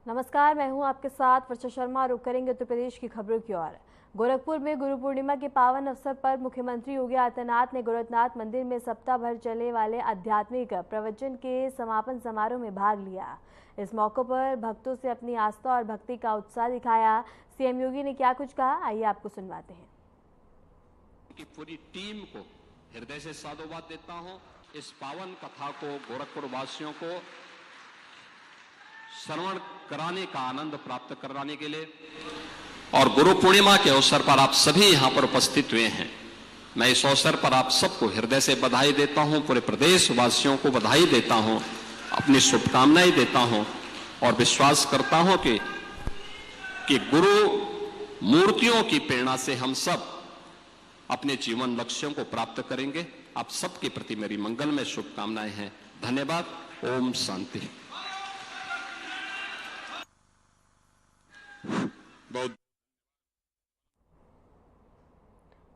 नमस्कार, मैं हूं आपके साथ वर्षा शर्मा। रुक करेंगे उत्तर प्रदेश की खबरों की ओर। गोरखपुर में गुरु पूर्णिमा के पावन अवसर पर मुख्यमंत्री योगी आदित्यनाथ ने गोरखनाथ मंदिर में सप्ताह भर चलने वाले आध्यात्मिक प्रवचन के समापन समारोह में भाग लिया। इस मौके पर भक्तों से अपनी आस्था और भक्ति का उत्साह दिखाया। सीएम योगी ने क्या कुछ कहा, आइए आपको सुनवाते हैं। की पूरी टीम को हृदय से साधुवाद देता हूं। इस पावन कथा को गोरखपुर वासियों को श्रवण कराने का आनंद प्राप्त कराने के लिए और गुरु पूर्णिमा के अवसर पर आप सभी यहां पर उपस्थित हुए हैं। मैं इस अवसर पर आप सबको हृदय से बधाई देता हूं, पूरे प्रदेश वासियों को बधाई देता हूं, अपनी शुभकामनाएं देता हूं और विश्वास करता हूं कि गुरु मूर्तियों की प्रेरणा से हम सब अपने जीवन लक्ष्यों को प्राप्त करेंगे। आप सबके प्रति मेरी मंगलमय शुभकामनाएं हैं। धन्यवाद। ओम शांति।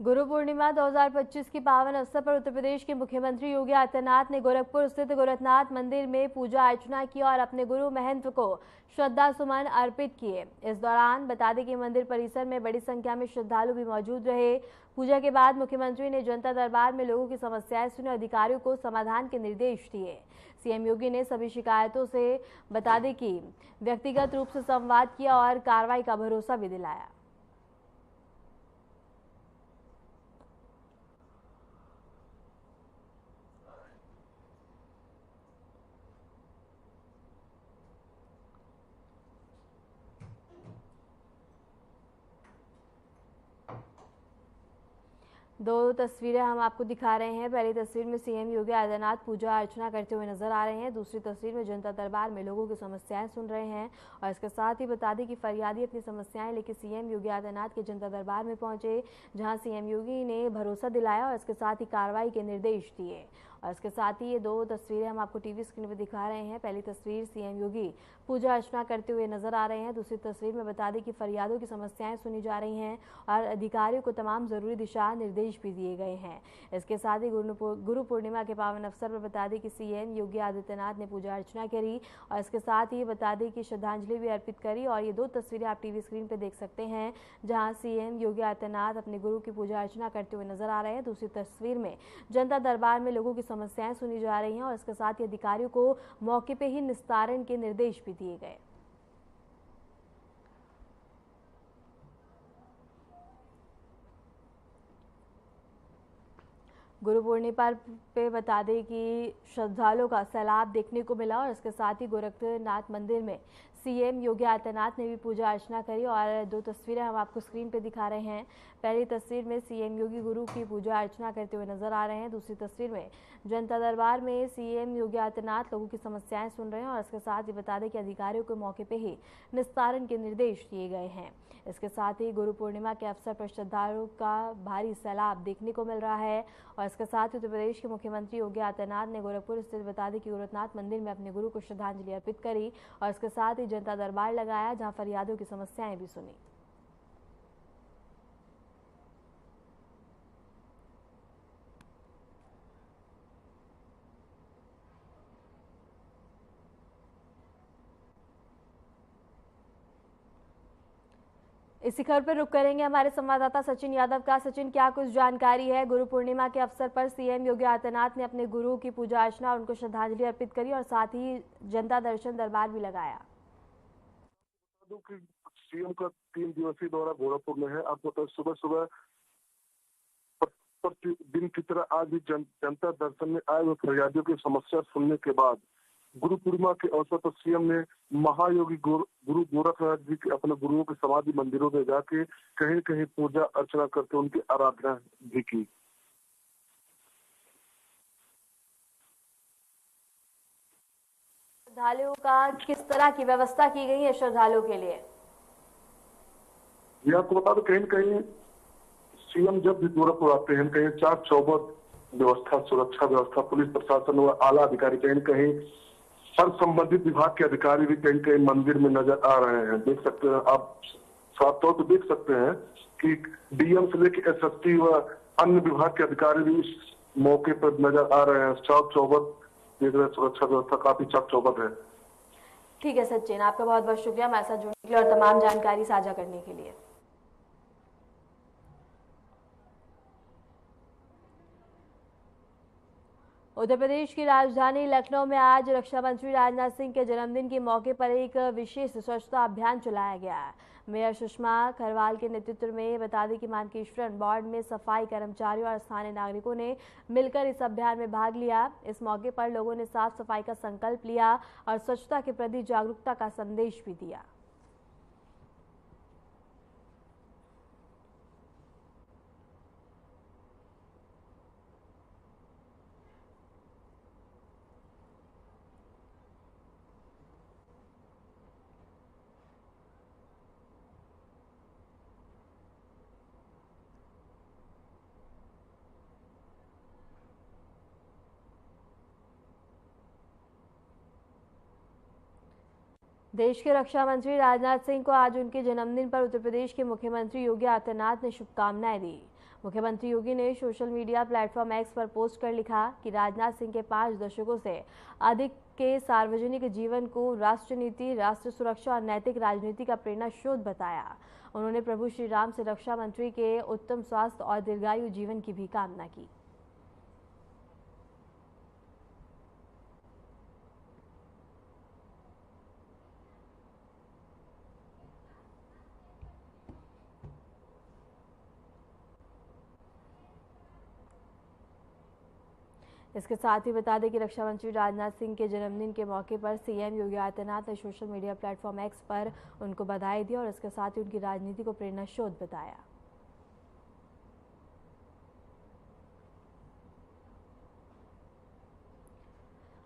गुरु पूर्णिमा 2025 की पावन अवसर पर उत्तर प्रदेश के मुख्यमंत्री योगी आदित्यनाथ ने गोरखपुर स्थित गोरखनाथ मंदिर में पूजा अर्चना की और अपने गुरु महंत को श्रद्धा सुमन अर्पित किए। इस दौरान बता दें कि मंदिर परिसर में बड़ी संख्या में श्रद्धालु भी मौजूद रहे। पूजा के बाद मुख्यमंत्री ने जनता दरबार में लोगों की समस्याएं सुनी और अधिकारियों को समाधान के निर्देश दिए। सीएम योगी ने सभी शिकायतों से बता दें कि व्यक्तिगत रूप से संवाद किया और कार्रवाई का भरोसा भी दिलाया। दो तस्वीरें हम आपको दिखा रहे हैं। पहली तस्वीर में सीएम योगी आदित्यनाथ पूजा अर्चना करते हुए नजर आ रहे हैं। दूसरी तस्वीर में जनता दरबार में लोगों की समस्याएं सुन रहे हैं और इसके साथ ही बता दें कि फरियादी अपनी समस्याएं लेकर सीएम योगी आदित्यनाथ के जनता दरबार में पहुंचे, जहां सीएम योगी ने भरोसा दिलाया और इसके साथ ही कार्रवाई के निर्देश दिए। और इसके साथ ही ये दो तस्वीरें हम आपको टीवी स्क्रीन पर दिखा रहे हैं। पहली तस्वीर सीएम योगी पूजा अर्चना करते हुए नजर आ रहे हैं। दूसरी तस्वीर में बता दें कि फरियादों की समस्याएं सुनी जा रही हैं और अधिकारियों को तमाम जरूरी दिशा निर्देश भी दिए गए हैं। इसके साथ ही गुरु पूर्णिमा के पावन अवसर पर बता दें कि सीएम योगी आदित्यनाथ ने पूजा अर्चना करी और इसके साथ ही बता दें कि श्रद्धांजलि भी अर्पित करी। और ये दो तस्वीरें आप टीवी स्क्रीन पर देख सकते हैं, जहाँ सीएम योगी आदित्यनाथ अपने गुरु की पूजा अर्चना करते हुए नजर आ रहे हैं। दूसरी तस्वीर में जनता दरबार में लोगों की समस्याएं सुनी जा रही हैं और इसके साथ ही अधिकारियों को मौके पे ही निस्तारण के निर्देश भी दिए गए। गुरु पूर्णिमा पे बता दें कि श्रद्धालुओं का सैलाब देखने को मिला और इसके साथ ही गोरखनाथ मंदिर में सीएम योगी आदित्यनाथ ने भी पूजा अर्चना करी। और दो तस्वीरें हम आपको स्क्रीन पे दिखा रहे हैं। पहली तस्वीर में सीएम योगी गुरु की पूजा अर्चना करते हुए नजर आ रहे हैं। दूसरी तस्वीर में जनता दरबार में सीएम योगी आदित्यनाथ लोगों की समस्याएं सुन रहे हैं और इसके साथ ही बता दें कि अधिकारियों को मौके पे ही निस्तारण के निर्देश दिए गए हैं। इसके साथ ही गुरु पूर्णिमा के अवसर पर श्रद्धालुओं का भारी सैलाब देखने को मिल रहा है। और इसके साथ ही उत्तर प्रदेश के मुख्यमंत्री योगी आदित्यनाथ ने गोरखपुर स्थित बता दें कि गोरखनाथ मंदिर में अपने गुरु को श्रद्धांजलि अर्पित करी और इसके साथ ही जनता दरबार लगाया, जहां फरियादों की समस्याएं भी सुनी। इसी खबर पर रुक करेंगे हमारे संवाददाता सचिन यादव का। सचिन, क्या कुछ जानकारी है? गुरु पूर्णिमा के अवसर पर सीएम योगी आदित्यनाथ ने अपने गुरु की पूजा अर्चना और उनको श्रद्धांजलि अर्पित करी और साथ ही जनता दर्शन दरबार भी लगाया। सीएम का 3 दिवसीय दौरा गोरखपुर में है। आपको तो सुबह सुबह दिन की तरह आज भी जनता दर्शन में आए हुए फरियादियों की समस्या सुनने के बाद गुरु पूर्णिमा के अवसर पर सीएम ने महायोगी गुरु गोरखनाथ जी के अपने गुरुओं के समाधि मंदिरों में जाके कहीं कहीं पूजा अर्चना करके उनकी आराधना भी की। श्रद्धालुओं का किस तरह की व्यवस्था की गई है श्रद्धालुओं के लिए? ये आपको बता दो, कहीं कहीं सीएम जब भी गोरखपुर आते हैं कहीं 4 चौबंद व्यवस्था, सुरक्षा व्यवस्था, पुलिस प्रशासन और आला अधिकारी कहीं कहीं हर संबंधित विभाग के अधिकारी भी कहीं कहीं मंदिर में नजर आ रहे हैं। देख सकते हैं आप, साफ तौर पर देख सकते हैं कि डीएम से लेकर एसएसपी व अन्य विभाग के अधिकारी भी इस मौके पर नजर आ रहे हैं। चाक चौबंद देख रहे, सुरक्षा व्यवस्था काफी चाक चौबंद है। ठीक है सचिन, आपका बहुत बहुत शुक्रिया हमारे साथ जुड़ने के लिए और तमाम जानकारी साझा करने के लिए। उत्तर प्रदेश की राजधानी लखनऊ में आज रक्षा मंत्री राजनाथ सिंह के जन्मदिन के मौके पर एक विशेष स्वच्छता अभियान चलाया गया। मेयर सुषमा खरवाल के नेतृत्व में बता दें कि मानकेश्वरन वार्ड में सफाई कर्मचारियों और स्थानीय नागरिकों ने मिलकर इस अभियान में भाग लिया। इस मौके पर लोगों ने साफ सफाई का संकल्प लिया और स्वच्छता के प्रति जागरूकता का संदेश भी दिया। देश के रक्षा मंत्री राजनाथ सिंह को आज उनके जन्मदिन पर उत्तर प्रदेश के मुख्यमंत्री योगी आदित्यनाथ ने शुभकामनाएं दी। मुख्यमंत्री योगी ने सोशल मीडिया प्लेटफॉर्म एक्स पर पोस्ट कर लिखा कि राजनाथ सिंह के 5 दशकों से अधिक के सार्वजनिक जीवन को राष्ट्र नीति, राष्ट्र सुरक्षा और नैतिक राजनीति का प्रेरणा स्रोत बताया। उन्होंने प्रभु श्री राम से रक्षा मंत्री के उत्तम स्वास्थ्य और दीर्घायु जीवन की भी कामना की। इसके साथ ही बता दें कि रक्षा मंत्री राजनाथ सिंह के जन्मदिन के मौके पर सीएम योगी आदित्यनाथ ने सोशल मीडिया प्लेटफॉर्म एक्स पर उनको बधाई दी और इसके साथ ही उनकी राजनीति को प्रेरणा स्रोत बताया।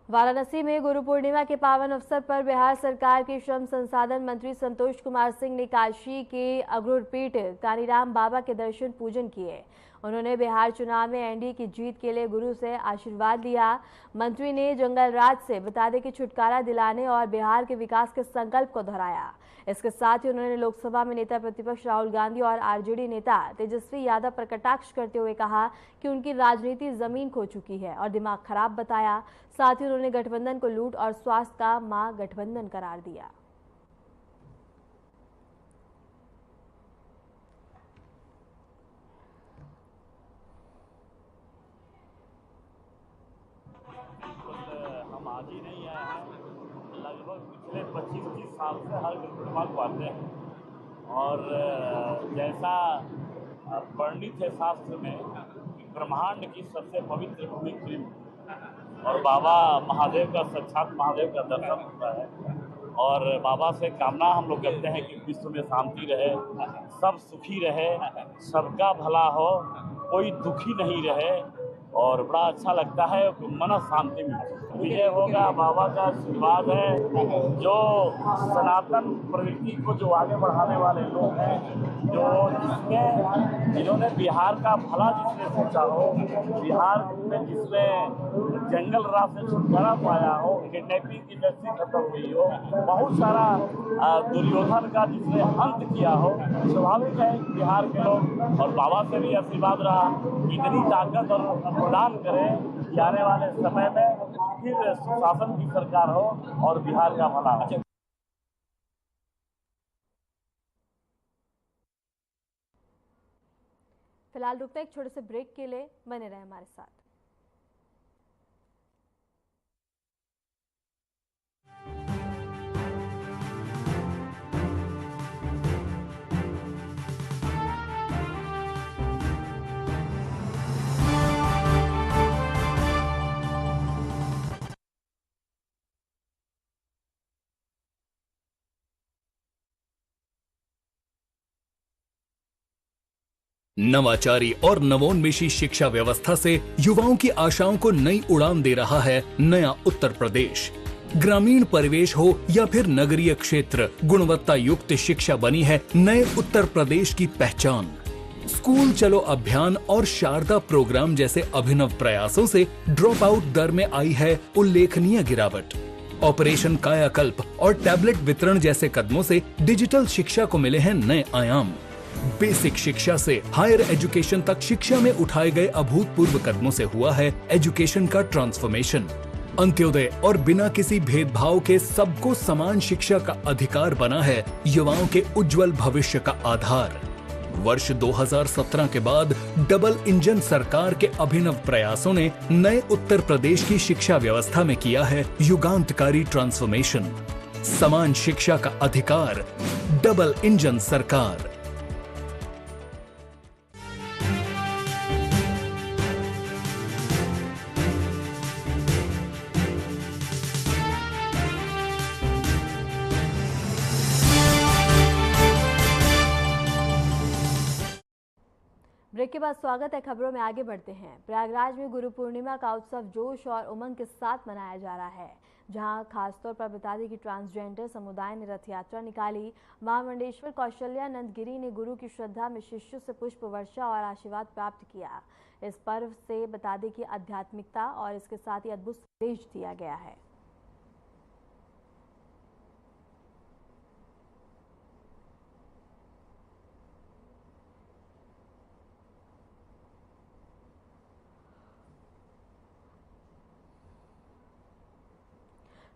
वाराणसी में गुरु पूर्णिमा के पावन अवसर पर बिहार सरकार के श्रम संसाधन मंत्री संतोष कुमार सिंह ने काशी के अग्रुपीठ कानीराम बाबा के दर्शन पूजन किए। उन्होंने बिहार चुनाव में एनडीए की जीत के लिए गुरु से आशीर्वाद लिया। मंत्री ने जंगल राज से बता दें कि छुटकारा दिलाने और बिहार के विकास के संकल्प को दोहराया। इसके साथ ही उन्होंने लोकसभा में नेता प्रतिपक्ष राहुल गांधी और आरजेडी नेता तेजस्वी यादव पर कटाक्ष करते हुए कहा कि उनकी राजनीति जमीन खो चुकी है और दिमाग खराब बताया। साथ ही उन्होंने गठबंधन को लूट और स्वास्थ्य का महागठबंधन करार दिया। हम आज ही नहीं आए हैं, लगभग पिछले 25-30 साल से हर गुरु पूर्णिमा को आते हैं और जैसा वर्णित है शास्त्र में ब्रह्मांड की सबसे पवित्र भूमि पृथ्वी और बाबा महादेव का साक्षात महादेव का दर्शन होता है और बाबा से कामना हम लोग करते हैं कि विश्व में शांति रहे, सब सुखी रहे, सबका भला हो, कोई दुखी नहीं रहे और बड़ा अच्छा लगता है, मन शांति मिलती है। विजय होगा, बाबा का आशीर्वाद है। जो सनातन प्रवृत्ति को जो आगे बढ़ाने वाले लोग हैं, जो जिन्होंने बिहार का भला जिसने सोचा हो, बिहार में जिसने जंगल राज से छुटकारा पाया हो, किडनैपिंग की इंडस्ट्री खत्म हुई हो, बहुत सारा दुर्योधन का जिसने अंत किया हो, स्वाभाविक है बिहार के लोग और बाबा से भी आशीर्वाद रहा इतनी ताकत और प्रदान करें कि आने वाले समय में फिर सुशासन की सरकार हो और बिहार का भला हो। फिलहाल रुकते एक छोटे से ब्रेक के लिए, बने रहे हमारे साथ। नवाचारी और नवोन्मेषी शिक्षा व्यवस्था से युवाओं की आशाओं को नई उड़ान दे रहा है नया उत्तर प्रदेश। ग्रामीण परिवेश हो या फिर नगरीय क्षेत्र, गुणवत्ता युक्त शिक्षा बनी है नए उत्तर प्रदेश की पहचान। स्कूल चलो अभियान और शारदा प्रोग्राम जैसे अभिनव प्रयासों से ड्रॉप आउट दर में आई है उल्लेखनीय गिरावट। ऑपरेशन कायाकल्प और टैबलेट वितरण जैसे कदमों से डिजिटल शिक्षा को मिले हैं नए आयाम। बेसिक शिक्षा से हायर एजुकेशन तक शिक्षा में उठाए गए अभूतपूर्व कदमों से हुआ है एजुकेशन का ट्रांसफॉर्मेशन। अंत्योदय और बिना किसी भेदभाव के सबको समान शिक्षा का अधिकार बना है युवाओं के उज्जवल भविष्य का आधार। वर्ष 2017 के बाद डबल इंजन सरकार के अभिनव प्रयासों ने नए उत्तर प्रदेश की शिक्षा व्यवस्था में किया है युगांतकारी ट्रांसफॉर्मेशन। समान शिक्षा का अधिकार, डबल इंजन सरकार। ब्रेक के बाद स्वागत है। खबरों में आगे बढ़ते हैं। प्रयागराज में गुरु पूर्णिमा का उत्सव जोश और उमंग के साथ मनाया जा रहा है, जहां खासतौर पर बता दें कि ट्रांसजेंडर समुदाय ने रथ यात्रा निकाली। महामंडलेश्वर कौशल्यानंद गिरी ने गुरु की श्रद्धा में शिष्यों से पुष्प वर्षा और आशीर्वाद प्राप्त किया। इस पर्व से बता दें कि आध्यात्मिकता और इसके साथ ही अद्भुत संदेश दिया गया है।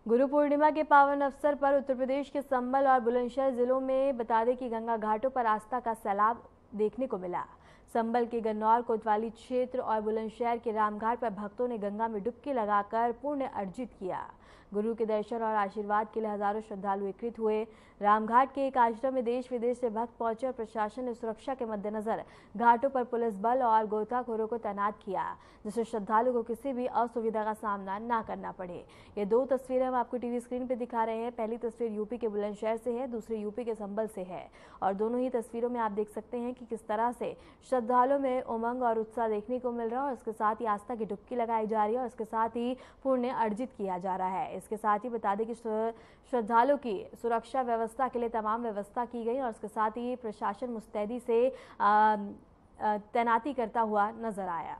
गुरु पूर्णिमा के पावन अवसर पर उत्तर प्रदेश के संभल और बुलंदशहर जिलों में बता दें कि गंगा घाटों पर आस्था का सैलाब देखने को मिला। संभल के गन्नौर कोतवाली क्षेत्र और बुलंदशहर के रामघाट पर भक्तों ने गंगा में डुबकी लगाकर पुण्य अर्जित किया। गुरु के दर्शन और आशीर्वाद के लिए हजारों श्रद्धालु एकत्रित हुए। रामघाट के एक आश्रम में देश विदेश से भक्त पहुंचे और प्रशासन ने सुरक्षा के मद्देनजर घाटों पर पुलिस बल और गोताखोरों को तैनात किया, जिससे श्रद्धालु को किसी भी असुविधा का सामना न करना पड़े। ये दो तस्वीरें हम आपको टीवी स्क्रीन पर दिखा रहे हैं। पहली तस्वीर यूपी के बुलंदशहर से है, दूसरी यूपी के संभल से है और दोनों ही तस्वीरों में आप देख सकते हैं कि किस तरह से श्रद्धालुओं में उमंग और उत्साह देखने को मिल रहा है और इसके साथ ही आस्था की डुबकी लगाई जा रही है और इसके साथ ही पुण्य अर्जित किया जा रहा है। इसके साथ ही बता दें कि श्रद्धालुओं की सुरक्षा व्यवस्था के लिए तमाम व्यवस्था की गई और इसके साथ ही प्रशासन मुस्तैदी से तैनाती करता हुआ नजर आया।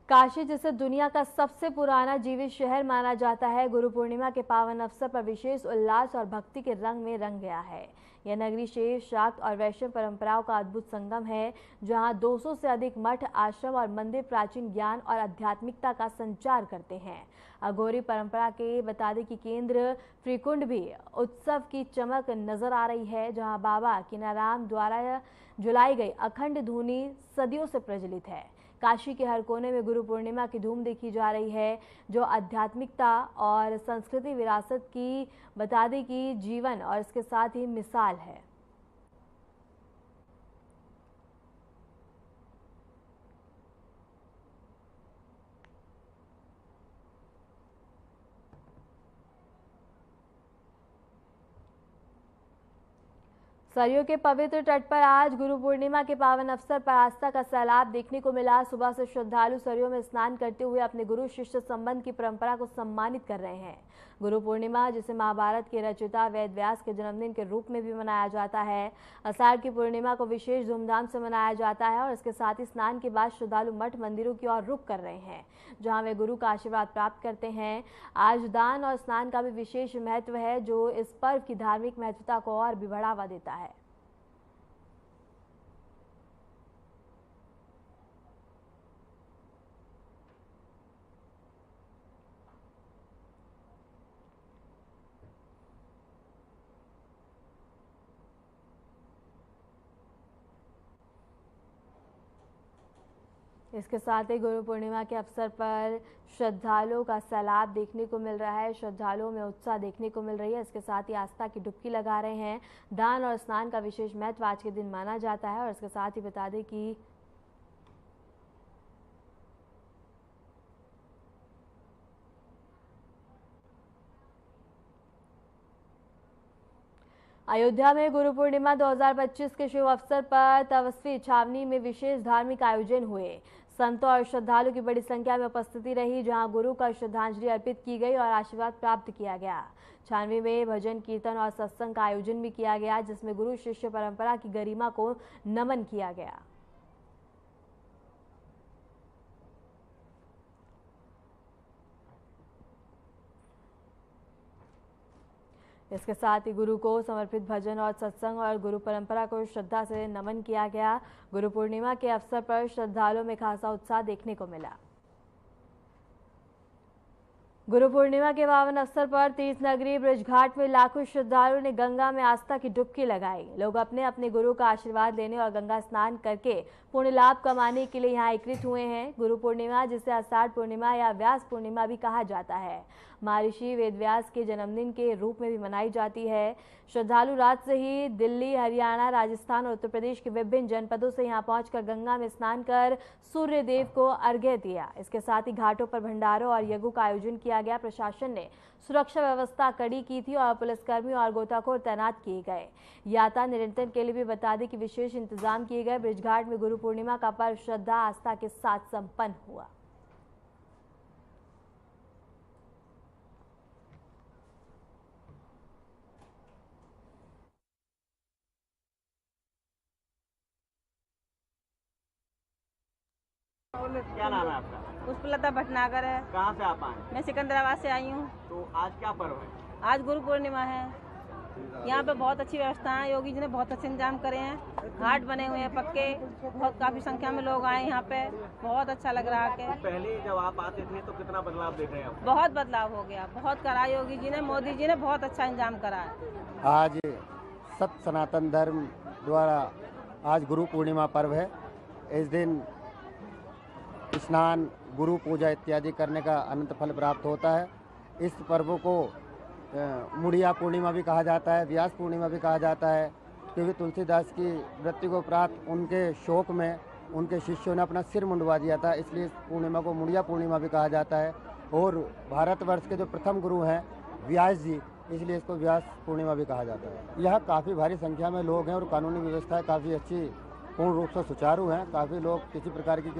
काशी, जिसे दुनिया का सबसे पुराना जीवित शहर माना जाता है, गुरु पूर्णिमा के पावन अवसर पर विशेष उल्लास और भक्ति के रंग में रंग गया है। यह नगरी शैव, शाक्त और वैष्णव परंपराओं का अद्भुत संगम है, जहां 200 से अधिक मठ, आश्रम और मंदिर प्राचीन ज्ञान और आध्यात्मिकता का संचार करते हैं। अघोरी परंपरा के बता दें कि केंद्र त्रिकुंड भी उत्सव की चमक नजर आ रही है, जहां बाबा किनाराम द्वारा जुलाई गई अखंड धुनी सदियों से प्रचलित है। काशी के हर कोने में गुरु पूर्णिमा की धूम देखी जा रही है, जो आध्यात्मिकता और संस्कृति विरासत की बता दें कि जीवन और इसके साथ ही मिसाल है। सरयू के पवित्र तट पर आज गुरु पूर्णिमा के पावन अवसर पर आस्था का सैलाब देखने को मिला। सुबह से श्रद्धालु सरयू में स्नान करते हुए अपने गुरु शिष्य संबंध की परंपरा को सम्मानित कर रहे हैं। गुरु पूर्णिमा, जिसे महाभारत के रचयिता वेद व्यास के जन्मदिन के रूप में भी मनाया जाता है, आषाढ़ की पूर्णिमा को विशेष धूमधाम से मनाया जाता है और इसके साथ ही स्नान के बाद श्रद्धालु मठ मंदिरों की ओर रुख कर रहे हैं, जहां वे गुरु का आशीर्वाद प्राप्त करते हैं। आज दान और स्नान का भी विशेष महत्व है, जो इस पर्व की धार्मिक महत्वता को और भी बढ़ावा देता है। इसके साथ ही गुरु पूर्णिमा के अवसर पर श्रद्धालुओं का सैलाब देखने को मिल रहा है। श्रद्धालुओं में उत्साह देखने को मिल रही है। इसके साथ ही आस्था की डुबकी लगा रहे हैं। दान और स्नान का विशेष महत्व आज के दिन माना जाता है और इसके साथ ही बता दें कि अयोध्या में गुरु पूर्णिमा 2025 के शुभ अवसर पर तपस्वी छावनी में विशेष धार्मिक आयोजन हुए। संतों और श्रद्धालु की बड़ी संख्या में उपस्थिति रही, जहां गुरु का श्रद्धांजलि अर्पित की गई और आशीर्वाद प्राप्त किया गया। छावनी में भजन, कीर्तन और सत्संग का आयोजन भी किया गया, जिसमें गुरु शिष्य परंपरा की गरिमा को नमन किया गया। इसके साथ ही गुरु को समर्पित भजन और सत्संग और गुरु परंपरा को श्रद्धा से नमन किया गया। गुरु पूर्णिमा के अवसर पर श्रद्धालुओं में खासा उत्साह देखने को मिला। गुरु पूर्णिमा के पावन अवसर पर तीर्थ नगरी ब्रजघाट में लाखों श्रद्धालुओं ने गंगा में आस्था की डुबकी लगाई। लोग अपने अपने गुरु का आशीर्वाद लेने और गंगा स्नान करके पुण्य लाभ कमाने के लिए यहाँ एकत्रित हुए हैं। गुरु पूर्णिमा, जिसे आषाढ़ पूर्णिमा या व्यास पूर्णिमा भी कहा जाता है, महर्षि वेदव्यास के जन्मदिन के रूप में भी मनाई जाती है। श्रद्धालु रात से ही दिल्ली, हरियाणा, राजस्थान और उत्तर प्रदेश के विभिन्न जनपदों से यहाँ पहुंचकर गंगा में स्नान कर सूर्य देव को अर्घ्य दिया। इसके साथ ही घाटों पर भंडारों और यज्ञों का आयोजन किया गया। प्रशासन ने सुरक्षा व्यवस्था कड़ी की थी और पुलिसकर्मी और गोताखोर तैनात किए गए। यातायात नियंत्रण के लिए भी बता दें कि विशेष इंतजाम किए गए। ब्रजघाट में गुरु पूर्णिमा का पर्व श्रद्धा आस्था के साथ संपन्न हुआ। क्या नाम है आपका? पुष्पलता भटनागर है। कहाँ से आप आए? मैं सिकंदराबाद से आई हूँ। तो आज क्या पर्व है? आज गुरु पूर्णिमा है। यहाँ पे बहुत अच्छी व्यवस्था है। योगी जी ने बहुत अच्छे इंतजाम करे हैं। घाट बने हुए हैं पक्के। बहुत काफी संख्या में लोग आए यहाँ पे। बहुत अच्छा लग रहा है। पहले जब आप आते थे तो कितना बदलाव देख रहे हैं आप? बहुत बदलाव हो गया। बहुत करा योगी जी ने, मोदी जी ने बहुत अच्छा इंतजाम करा है। आज सत सनातन धर्म द्वारा आज गुरु पूर्णिमा पर्व है। इस दिन स्नान, गुरु पूजा इत्यादि करने का अनंत फल प्राप्त होता है। इस पर्व को मुड़िया पूर्णिमा भी कहा जाता है, व्यास पूर्णिमा भी कहा जाता है, क्योंकि तुलसीदास की मृत्यु को प्राप्त उनके शोक में उनके शिष्यों ने अपना सिर मुंडवा दिया था, इसलिए इस पूर्णिमा को मुड़िया पूर्णिमा भी कहा जाता है। और भारतवर्ष के जो प्रथम गुरु हैं व्यास जी, इसलिए इसको व्यास पूर्णिमा भी कहा जाता है। यह काफ़ी भारी संख्या में लोग हैं और कानूनी व्यवस्था काफ़ी अच्छी, पूर्ण रूप से सुचारू हैं। काफ़ी लोग, किसी प्रकार की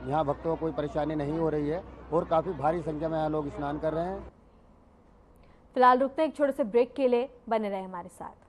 यहाँ भक्तों को कोई परेशानी नहीं हो रही है और काफ़ी भारी संख्या में यहाँ लोग स्नान कर रहे हैं। फिलहाल रुकते हैं एक छोटे से ब्रेक के लिए, बने रहे हमारे साथ।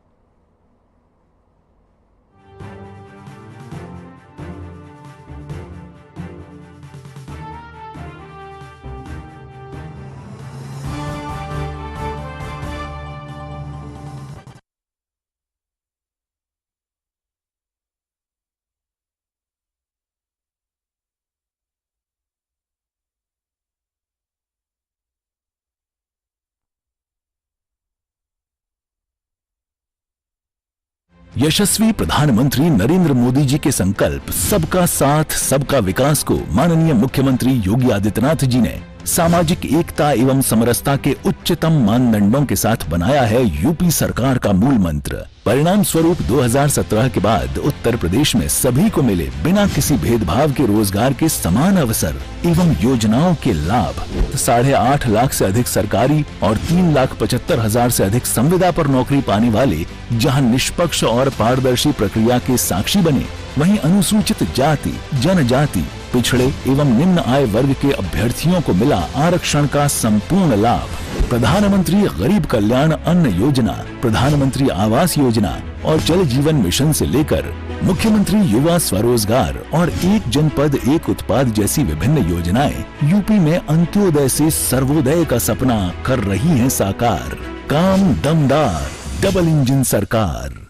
यशस्वी प्रधानमंत्री नरेंद्र मोदी जी के संकल्प सबका साथ सबका विकास को माननीय मुख्यमंत्री योगी आदित्यनाथ जी ने सामाजिक एकता एवं समरसता के उच्चतम मानदंडों के साथ बनाया है यूपी सरकार का मूल मंत्र। परिणाम स्वरूप 2017 के बाद उत्तर प्रदेश में सभी को मिले बिना किसी भेदभाव के रोजगार के समान अवसर एवं योजनाओं के लाभ। 8.5 लाख से अधिक सरकारी और 3,75,000 से अधिक संविदा पर नौकरी पाने वाले जहां निष्पक्ष और पारदर्शी प्रक्रिया के साक्षी बने, वहीं अनुसूचित जाति, जनजाति, पिछड़े एवं निम्न आय वर्ग के अभ्यर्थियों को मिला आरक्षण का संपूर्ण लाभ। प्रधानमंत्री गरीब कल्याण अन्न योजना, प्रधानमंत्री आवास योजना और जल जीवन मिशन से लेकर मुख्यमंत्री युवा स्वरोजगार और एक जनपद एक उत्पाद जैसी विभिन्न योजनाएं यूपी में अंत्योदय से सर्वोदय का सपना कर रही हैं साकार। काम दमदार, डबल इंजन सरकार।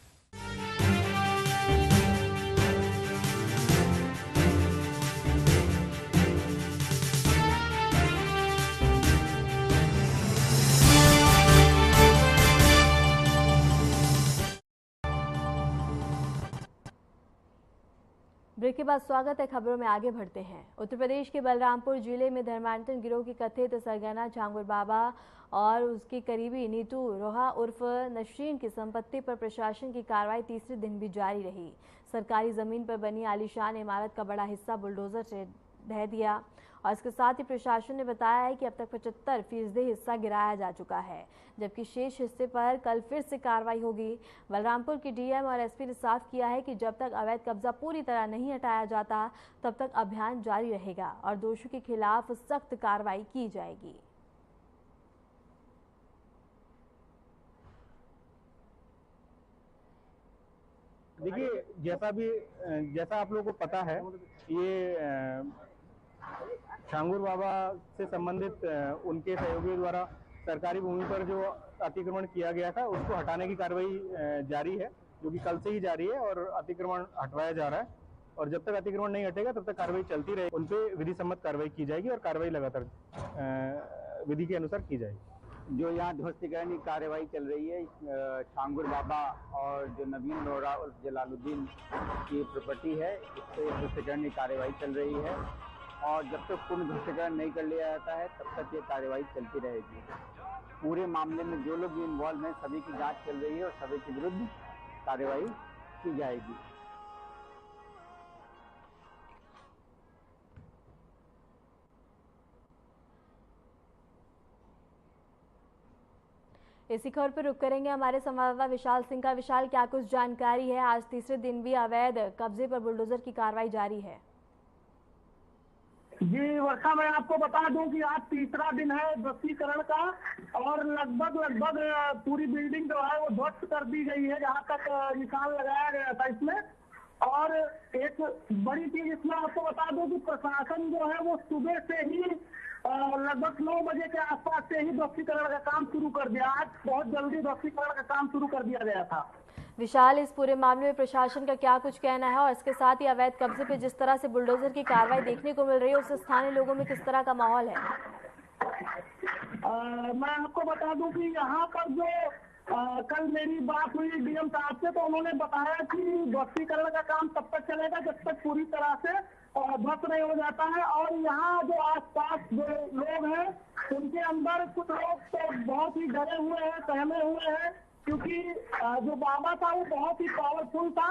ब्रेक के बाद स्वागत है। खबरों में आगे बढ़ते हैं। उत्तर प्रदेश के बलरामपुर जिले में धर्मांतरण गिरोह की कथित सरगना झांगुर बाबा और उसकी करीबी नीतू रोहा उर्फ नसरीन की संपत्ति पर प्रशासन की कार्रवाई तीसरे दिन भी जारी रही। सरकारी जमीन पर बनी आलीशान इमारत का बड़ा हिस्सा बुलडोजर से ढह दिया और इसके साथ ही प्रशासन ने बताया है कि अब तक 75% हिस्सा गिराया जा चुका है, जबकि शेष हिस्से पर कल फिर से कार्रवाई होगी। बलरामपुर की डीएम और एसपी ने साफ किया है कि जब तक अवैध कब्जा पूरी तरह नहीं हटाया जाता तब तक अभियान जारी रहेगा और दोषियों के खिलाफ सख्त कार्रवाई की जाएगी। देखिए, जैसा आप लोगों को पता है, ये झांगुर बाबा से संबंधित उनके सहयोगियों द्वारा सरकारी भूमि पर जो अतिक्रमण किया गया था उसको हटाने की कार्रवाई जारी है, जो कि कल से ही जारी है और अतिक्रमण हटवाया जा रहा है। और जब तक अतिक्रमण नहीं हटेगा तब तक कार्रवाई चलती रहेगी। उन पे विधि सम्मत कार्रवाई की जाएगी और कार्रवाई लगातार विधि के अनुसार की जाएगी। जो यहाँ ध्वस्तीकरण की कार्रवाई चल रही है, छांगुर बाबा और जो नवीन नोरा और जलालुद्दीन की प्रॉपर्टी है, इस पर ध्वस्तीकरण की कार्रवाई चल रही है और जब तक पूर्ण ध्वस्तीकरण नहीं कर लिया जाता है तब तक ये कार्रवाई चलती रहेगी। पूरे मामले में जो लोग भी इन्वॉल्व हैं सभी की जांच चल रही है और सभी के विरुद्ध कार्रवाई की जाएगी। इसी खबर पर रुक करेंगे हमारे संवाददाता विशाल सिंह का। विशाल, क्या कुछ जानकारी है? आज तीसरे दिन भी अवैध कब्जे पर बुलडोजर की कार्रवाई जारी है। जी वर्षा, मैं आपको बता दूं कि आज तीसरा दिन है ध्वस्तीकरण का और लगभग पूरी बिल्डिंग जो है वो ध्वस्त कर दी गई है जहां तक निशान लगाया गया था इसमें। और एक बड़ी चीज इसमें आपको बता दूं कि प्रशासन जो है वो सुबह से ही लगभग 9 बजे के आसपास से ही ध्वस्तीकरण का काम शुरू कर दिया। आज बहुत जल्दी ध्वस्तीकरण का काम शुरू कर दिया गया था। विशाल, इस पूरे मामले में प्रशासन का क्या कुछ कहना है और इसके साथ ही अवैध कब्जे पे जिस तरह से बुलडोजर की कार्रवाई देखने को मिल रही है उससे स्थानीय लोगों में किस तरह का माहौल है? मैं आपको बता दूं कि यहाँ पर जो कल मेरी बात हुई डीएम साहब से, तो उन्होंने बताया कि ध्वस्तीकरण का काम तब तक चलेगा जब तक पूरी तरह से ध्वस्त नहीं हो जाता है। और यहाँ जो आसपास जो लोग हैं उनके अंदर कुछ लोग तो बहुत ही डरे हुए हैं, सहमे हुए हैं, क्योंकि जो बाबा था वो बहुत ही पावरफुल था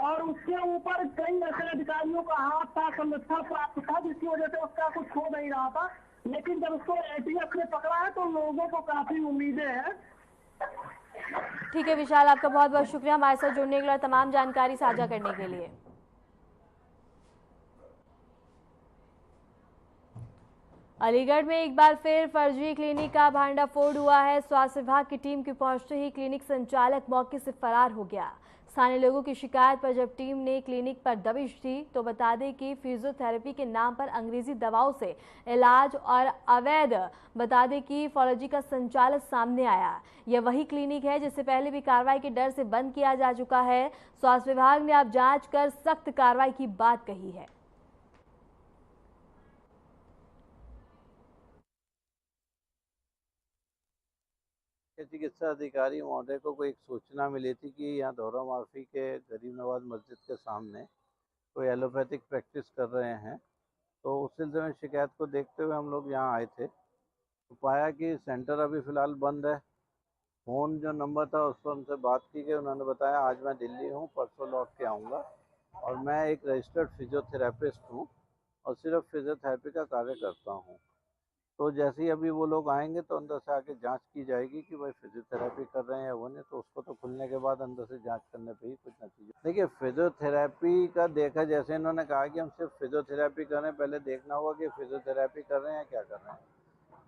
और उसके ऊपर कई ऐसे अधिकारियों का हाथ था, समर्थन प्राप्त था, जिसकी वजह से उसका कुछ हो नहीं रहा था। लेकिन जब उसको एटीएफ ने पकड़ा है तो लोगों को काफी उम्मीदें हैं। ठीक है विशाल, आपका बहुत बहुत शुक्रिया हमारे साथ जुड़ने के लिए और तमाम जानकारी साझा करने के लिए। अलीगढ़ में एक बार फिर फर्जी क्लिनिक का भांडाफोड़ हुआ है। स्वास्थ्य विभाग की टीम के पहुंचते ही क्लिनिक संचालक मौके से फरार हो गया। स्थानीय लोगों की शिकायत पर जब टीम ने क्लिनिक पर दबिश दी तो बता दें कि फिजियोथेरेपी के नाम पर अंग्रेजी दवाओं से इलाज और अवैध बता दें कि फॉलोजी का संचालन सामने आया। यह वही क्लिनिक है जिसे पहले भी कार्रवाई के डर से बंद किया जा चुका है। स्वास्थ्य विभाग ने अब जांच कर सख्त कार्रवाई की बात कही है। चिकित्सा अधिकारी महोदय को कोई एक सूचना मिली थी कि यहाँ धौरा माफी के गरीब नवाज मस्जिद के सामने कोई एलोपैथिक प्रैक्टिस कर रहे हैं। तो उस सिलसिले में शिकायत को देखते हुए हम लोग यहाँ आए थे, तो पाया कि सेंटर अभी फ़िलहाल बंद है। फ़ोन जो नंबर था उस पर उनसे बात की गई, उन्होंने बताया आज मैं दिल्ली हूँ, परसों लौट के आऊँगा और मैं एक रजिस्टर्ड फिजियोथेरेपिस्ट हूँ और सिर्फ फिजियोथेरेपी का कार्य करता हूँ। तो जैसे ही अभी वो लोग आएंगे तो अंदर से आके जांच की जाएगी कि भाई फिजियोथेरेपी कर रहे हैं या वो नहीं, तो उसको तो खुलने के बाद अंदर से जांच करने पे ही कुछ नतीजा। देखिए फिजियोथेरेपी का देखा, जैसे इन्होंने कहा कि हम सिर्फ फिजियोथेरेपी कर रहे हैं, पहले देखना होगा कि फिजियोथेरेपी कर रहे हैं क्या कर रहे हैं।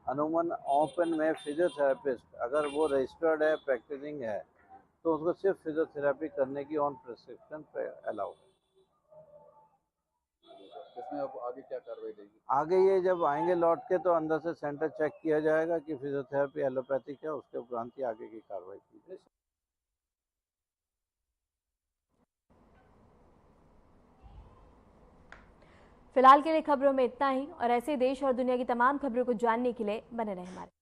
अमूमन ओपन में फिजियोथेरेपिस्ट अगर वो रजिस्टर्ड है, प्रैक्टिसिंग है, तो उसको सिर्फ फिजियोथेरेपी करने की ऑन प्रिस्क्रिप्शन पे अलाउ है। इसमें अब आगे क्या कार्रवाई रहेगी? आगे ये जब आएंगे लौट के तो अंदर से सेंटर चेक किया जाएगा कि फिजियोथेरेपी एलोपैथिक है, उसके उपरांत ही आगे की कार्रवाई की जाएगी। फिलहाल के लिए खबरों में इतना ही और ऐसे देश और दुनिया की तमाम खबरों को जानने के लिए बने रहें हमारे